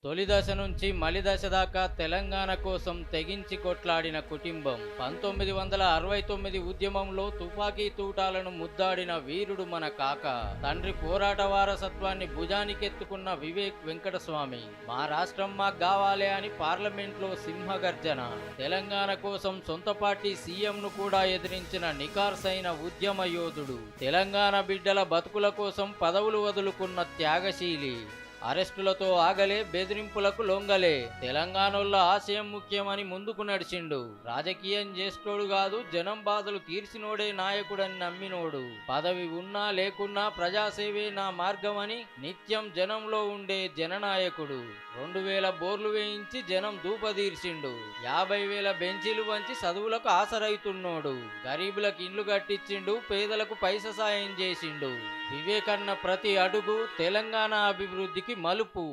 తొలి దశ నుంచి మలిదశ దాకా తెలంగాణ కోసం తెగించి కొట్లాడిన కుటుంబం. 1969 ఉద్యమంలో తుపాకీ తూటాలను ముద్దాడిన వీరుడు మన కాక. తండ్రి పోరాట వారసత్వాన్ని భుజానికెత్తుకున్న వివేక్ వెంకటస్వామి. మా రాష్ట్రం మాకు కావాలే అని పార్లమెంట్లో సింహగర్జన. తెలంగాణ కోసం సొంత పార్టీ సీఎంను కూడా ఎదిరించిన నికార్సైన ఉద్యమ యోధుడు. తెలంగాణ బిడ్డల బతుకుల కోసం పదవులు వదులుకున్న త్యాగశీలి. అరెస్టులతో ఆగలే, బెదిరింపులకు లొంగలే. తెలంగాణలో ఆశయం ముఖ్యమని ముందుకు నడిచిండు. రాజకీయం చేస్తోడు కాదు, జనం బాధలు తీర్చినోడే నాయకుడని నమ్మినోడు. పదవి ఉన్నా లేకున్నా ప్రజాసేవే నా మార్గమని నిత్యం జనంలో ఉండే జననాయకుడు. 2000 బోర్లు వేయించి జనం దూపదీర్చిండు. 50,000 బెంచీలు వంచి చదువులకు ఆసరైతున్నోడు. గరీబులకు ఇండ్లు కట్టించిండు, పేదలకు పైస సాయం చేసిండు. వివేకన్న ప్రతి అడుగు తెలంగాణ అభివృద్ధికి మలుపు.